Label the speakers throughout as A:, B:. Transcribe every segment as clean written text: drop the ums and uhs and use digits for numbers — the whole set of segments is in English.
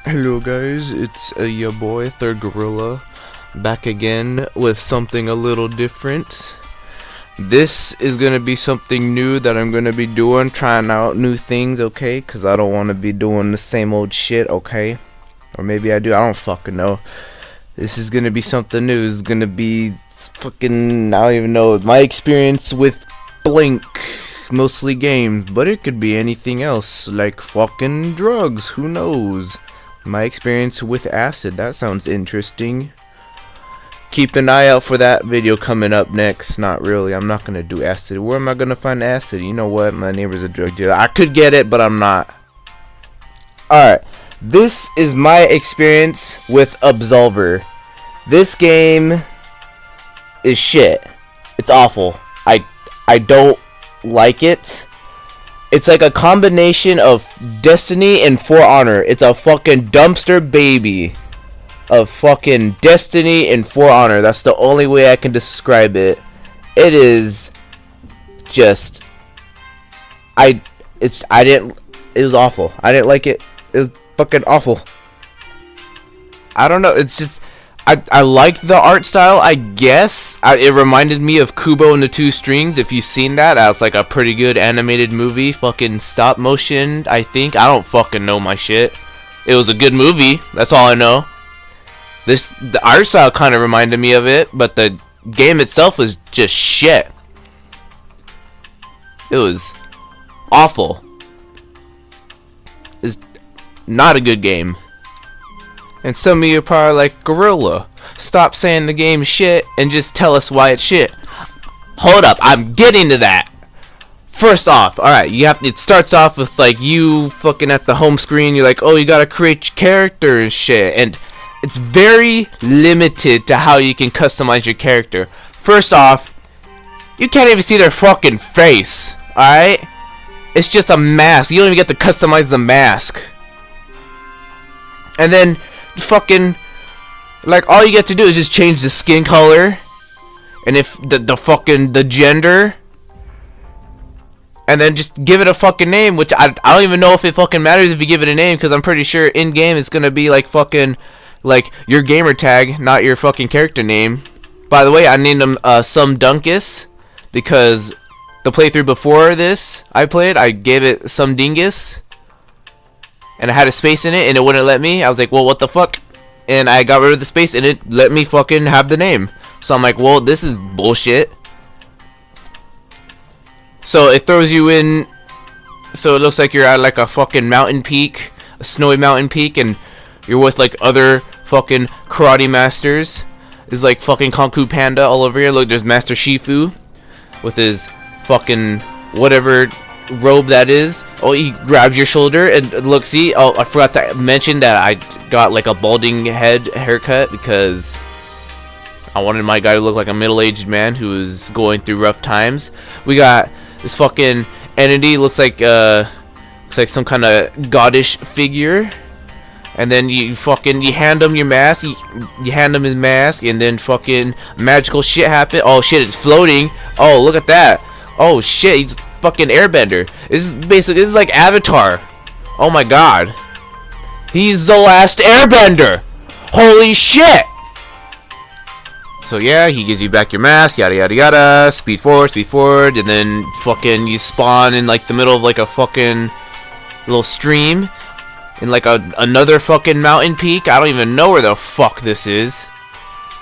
A: Hello guys, it's your boy Third Gorilla back again with something a little different. This is gonna be something new that I'm gonna be doing, trying out new things, okay? Cause I don't want to be doing the same old shit, okay? Or maybe I do, I don't fucking know. This is gonna be something new. It's gonna be fucking, I don't even know, my experience with Blink. Mostly games, but it could be anything else, like fucking drugs, who knows? My experience with acid, that sounds interesting. Keep an eye out for that video coming up next. Not really, I'm not gonna do acid. Where am I gonna find acid? You know what, my neighbor's a drug dealer. I could get it, but I'm not. Alright, this is my experience with Absolver. This game is shit. It's awful. I don't like it. It's like a combination of Destiny and For Honor. It's a fucking dumpster baby of fucking Destiny and For Honor. That's the only way I can describe it. It is just it was awful. I didn't like it. It was fucking awful. I don't know, it's just I liked the art style, I guess. It reminded me of Kubo and the Two Strings. If you've seen that, that's like a pretty good animated movie. Fucking stop motion, I think. I don't fucking know my shit. It was a good movie. That's all I know. The art style kind of reminded me of it, but the game itself was just shit. It was awful. It's not a good game. And some of you are probably like, Gorilla, stop saying the game's shit and just tell us why it's shit. Hold up, I'm getting to that. First off, alright, it starts off with like you fucking at the home screen, you're like, oh, you gotta create your character and shit, and it's very limited to how you can customize your character. First off, you can't even see their fucking face, alright? It's just a mask. You don't even get to customize the mask. And then fucking like all you get to do is just change the skin color and if the gender, and then just give it a fucking name, which I don't even know if it fucking matters if you give it a name, because I'm pretty sure in game it's gonna be like fucking like your gamer tag, not your fucking character name. By the way, I named him Some Dunkus because the playthrough before this I gave it Some Dingus, and I had a space in it and it wouldn't let me. I was like, well, what the fuck? And I got rid of the space and it let me fucking have the name. So I'm like, well, this is bullshit. So it throws you in, so it looks like you're at like a fucking mountain peak, a snowy mountain peak, and you're with like other fucking karate masters. There's like fucking Kung Fu Panda all over here. Look, there's Master Shifu with his fucking whatever robe that is. Oh, he grabs your shoulder and look, see, oh, I forgot to mention that I got like a balding head haircut because I wanted my guy to look like a middle-aged man who is going through rough times. We got this fucking entity, looks like some kind of goddish figure, and then you hand him your mask, you hand him his mask, and then fucking magical shit happen. Oh shit, it's floating. Oh, look at that. Oh shit, he's fucking airbender. This is like Avatar. Oh my god, he's the last airbender. Holy shit. So yeah, he gives you back your mask, yada yada yada, speed forward, and then fucking you spawn in like the middle of like a fucking little stream in like another fucking mountain peak. I don't even know where the fuck this is.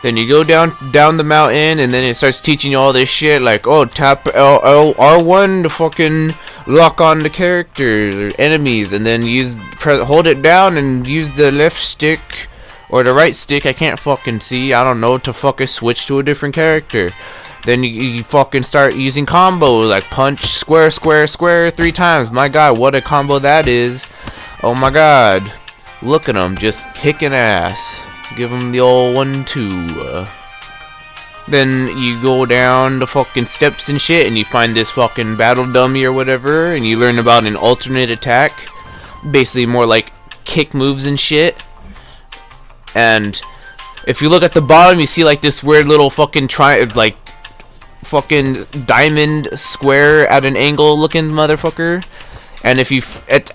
A: Then you go down the mountain, and then it starts teaching you all this shit, like, oh, tap R1 to fucking lock on the characters or enemies, and then hold it down and use the left stick or the right stick, I can't fucking see, I don't know, to fucking switch to a different character. Then you fucking start using combos like punch, square, square, square 3 times. My god, what a combo that is. Oh my god, look at him just kicking ass. Give him the old 1-2. Then you go down the fucking steps and shit, and you find this fucking battle dummy or whatever, and you learn about an alternate attack, basically more like kick moves and shit. And if you look at the bottom, you see like this weird little fucking like fucking diamond square at an angle looking motherfucker. And if you,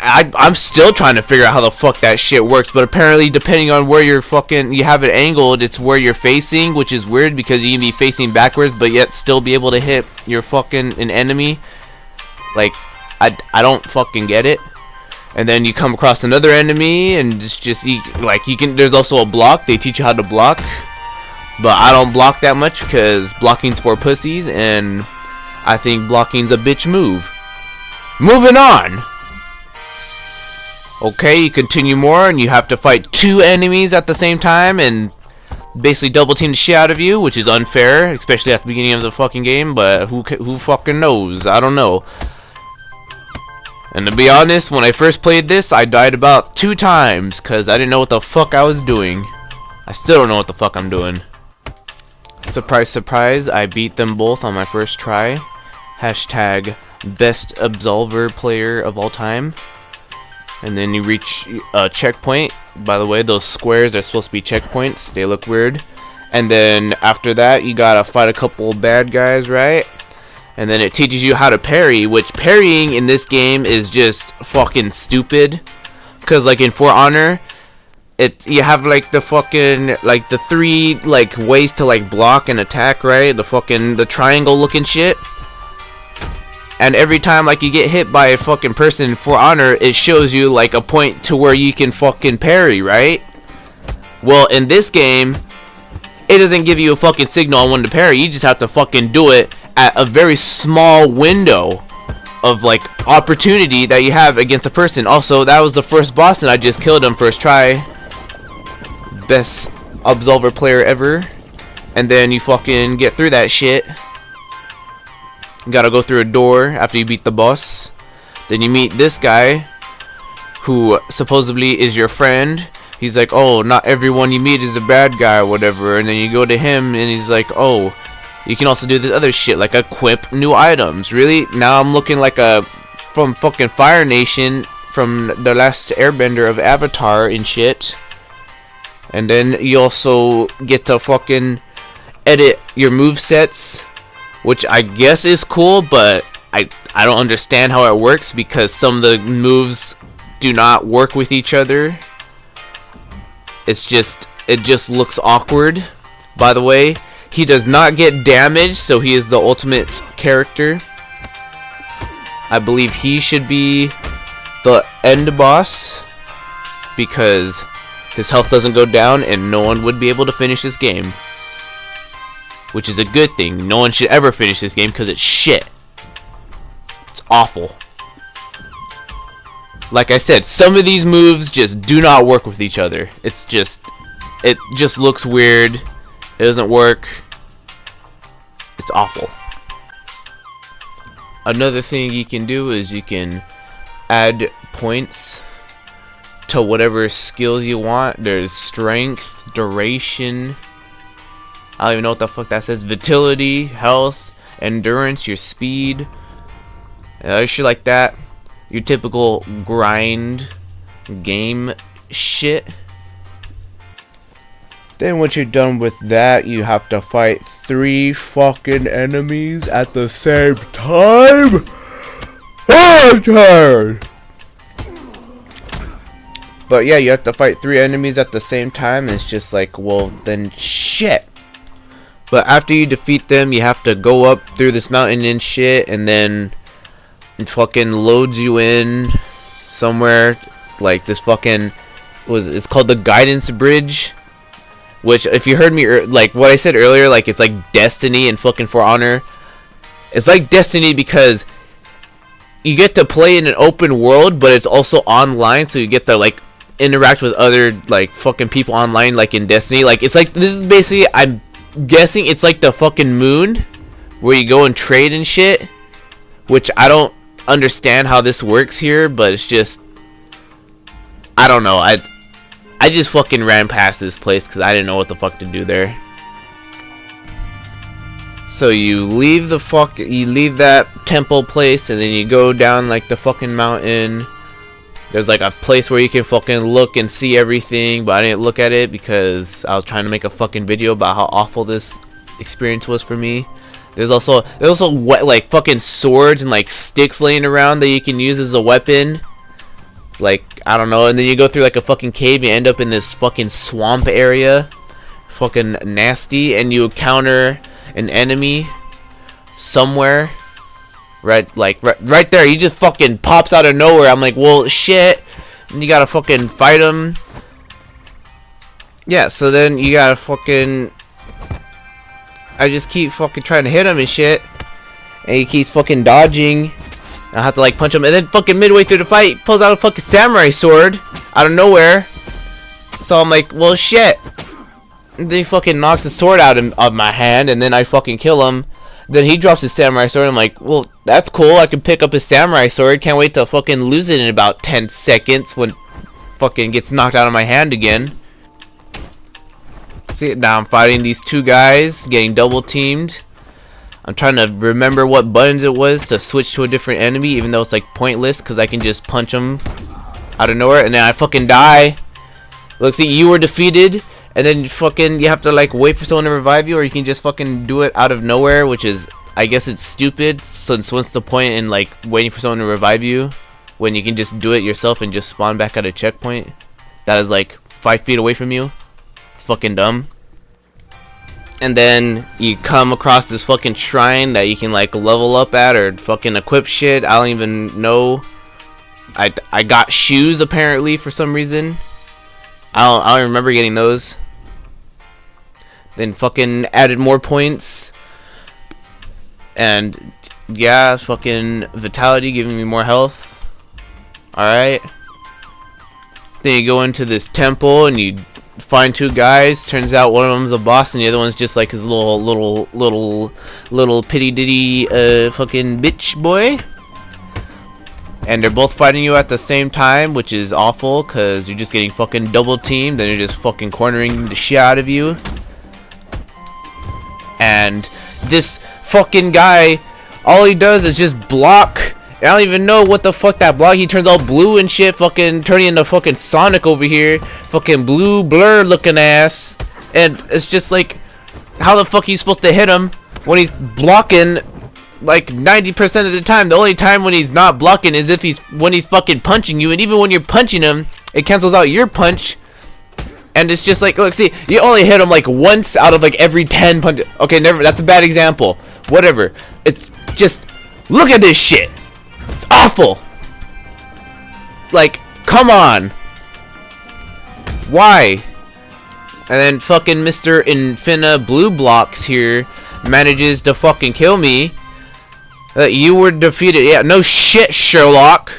A: I'm still trying to figure out how the fuck that shit works. But apparently, depending on where you're you have it angled, it's where you're facing, which is weird because you can be facing backwards, but yet still be able to hit your an enemy. Like, I don't fucking get it. And then you come across another enemy, and it's just like you can. There's also a block. They teach you how to block, but I don't block that much because blocking's for pussies, and I think blocking's a bitch move. Moving on. Okay, you continue more, and you have to fight 2 enemies at the same time, and basically double team the shit out of you, which is unfair, especially at the beginning of the fucking game. But who fucking knows? I don't know. And to be honest, when I first played this, I died about 2 times because I didn't know what the fuck I was doing. I still don't know what the fuck I'm doing. Surprise, surprise! I beat them both on my first try. Hashtag best Absolver player of all time. And then you reach a checkpoint. By the way, those squares are supposed to be checkpoints. They look weird. And then after that, you gotta fight a couple bad guys, right? And then it teaches you how to parry, which parrying in this game is just fucking stupid. Cause like in For Honor, you have like the fucking like the 3 like ways to like block and attack, right? The triangle looking shit. And every time like you get hit by a fucking person in For Honor, it shows you like a point to where you can fucking parry, right? Well, in this game, it doesn't give you a fucking signal on when to parry. You just have to fucking do it at a very small window of like opportunity that you have against a person. Also, that was the first boss and I just killed him first try. Best Absolver player ever. And then you fucking get through that shit. You gotta go through a door after you beat the boss. Then you meet this guy who supposedly is your friend. He's like, oh, not everyone you meet is a bad guy or whatever. And then you go to him and he's like, oh, you can also do this other shit like equip new items. Really? Now I'm looking like from fucking Fire Nation from the last airbender of Avatar and shit. And then you also get to fucking edit your movesets, which I guess is cool, but I don't understand how it works because some of the moves do not work with each other. It just looks awkward. By the way, he does not get damaged, so he is the ultimate character. I believe he should be the end boss because his health doesn't go down and no one would be able to finish this game. Which is a good thing. No one should ever finish this game because it's shit. It's awful. Like I said, some of these moves just do not work with each other. It just looks weird. It doesn't work. It's awful. Another thing you can do is you can add points to whatever skills you want. There's strength, duration, I don't even know what the fuck that says. Vitality, health, endurance, your speed, shit like that. Your typical grind game shit. Then once you're done with that, you have to fight 3 fucking enemies at the same time. Oh, I'm tired. But yeah, you have to fight 3 enemies at the same time. And it's just like, well, then shit. But after you defeat them, you have to go up through this mountain and shit, and then it fucking loads you in somewhere like this fucking it's called the guidance bridge. Which, if you heard me like what I said earlier, like it's like Destiny and fucking For Honor. It's like Destiny because you get to play in an open world, but it's also online, so you get to like interact with other like fucking people online, like in Destiny. Like it's like this is basically, I'm guessing it's like the fucking Moon, where you go and trade and shit. Which I don't understand how this works here, but it's just, I don't know. I just fucking ran past this place because I didn't know what the fuck to do there. So you leave that temple place, and then you go down like the fucking mountain. There's like a place where you can fucking look and see everything, but I didn't look at it because I was trying to make a fucking video about how awful this experience was for me. There's also what, like fucking swords and like sticks laying around that you can use as a weapon. Like, I don't know, and then you go through like a fucking cave, you end up in this fucking swamp area. Fucking nasty, and you encounter an enemy somewhere. Right there, he just fucking pops out of nowhere. I'm like, well, shit. And you gotta fucking fight him. Yeah, so then you gotta fucking... I just keep fucking trying to hit him and shit. And he keeps fucking dodging. I have to like punch him, and then fucking midway through the fight, he pulls out a fucking samurai sword out of nowhere. So I'm like, well, shit. And then he fucking knocks the sword out of my hand, and then I fucking kill him. Then he drops his samurai sword. I'm like, well, that's cool. I can pick up his samurai sword. Can't wait to fucking lose it in about 10 seconds when fucking gets knocked out of my hand again. See, now I'm fighting these two guys, getting double teamed. I'm trying to remember what buttons it was to switch to a different enemy, even though it's like pointless because I can just punch them out of nowhere, and then I fucking die. Look, see, you were defeated, and then fucking you have to like wait for someone to revive you, or you can just fucking do it out of nowhere, which is, I guess it's stupid, since what's the point in like waiting for someone to revive you when you can just do it yourself and just spawn back at a checkpoint that is like 5 feet away from you. It's fucking dumb. And then you come across this fucking shrine that you can like level up at or fucking equip shit. I don't even know. I got shoes apparently for some reason. I don't remember getting those. Then fucking added more points. And yeah, fucking vitality giving me more health. Alright. Then you go into this temple and you find two guys. Turns out one of them's a boss and the other one's just like his little pitty ditty fucking bitch boy. And they're both fighting you at the same time, which is awful because you're just getting fucking double teamed. Then you're just fucking cornering the shit out of you. And this fucking guy, all he does is just block. I don't even know what the fuck that block. He turns all blue and shit, fucking turning into fucking Sonic over here. Fucking blue blur looking ass. And it's just like, how the fuck are you supposed to hit him when he's blocking like 90% of the time? The only time when he's not blocking is if when he's fucking punching you, and even when you're punching him, it cancels out your punch. And it's just like, look, see, you only hit him like once out of like every 10 punches. Okay, never. That's a bad example. Whatever. It's just, look at this shit. It's awful. Like, come on. Why? And then fucking Mr. Infina Blue Blocks here manages to fucking kill me. You were defeated. Yeah, no shit, Sherlock.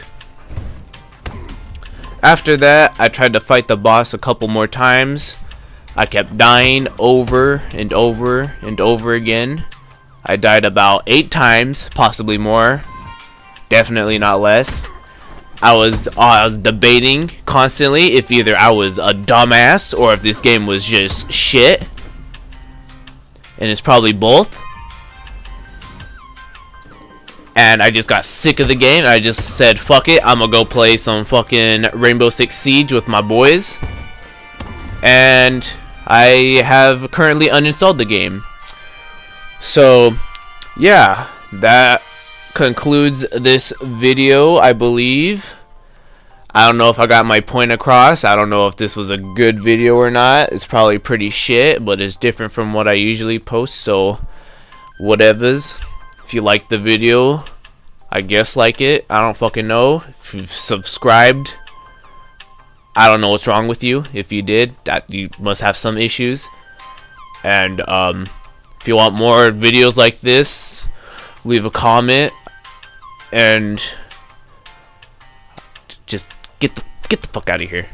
A: After that, I tried to fight the boss a couple more times. I kept dying over and over and over again. I died about 8 times, possibly more. Definitely not less. I was debating constantly if either I was a dumbass or if this game was just shit. And it's probably both. And I just got sick of the game. I just said, fuck it, I'm gonna go play some fucking Rainbow Six Siege with my boys. And I have currently uninstalled the game. So, yeah, that concludes this video, I believe. I don't know if I got my point across. I don't know if this was a good video or not. It's probably pretty shit, but it's different from what I usually post, so whatevers. If you liked the video, I guess like it. I don't fucking know. If you've subscribed, I don't know what's wrong with you. If you did, that you must have some issues. And if you want more videos like this, leave a comment and just get the fuck out of here.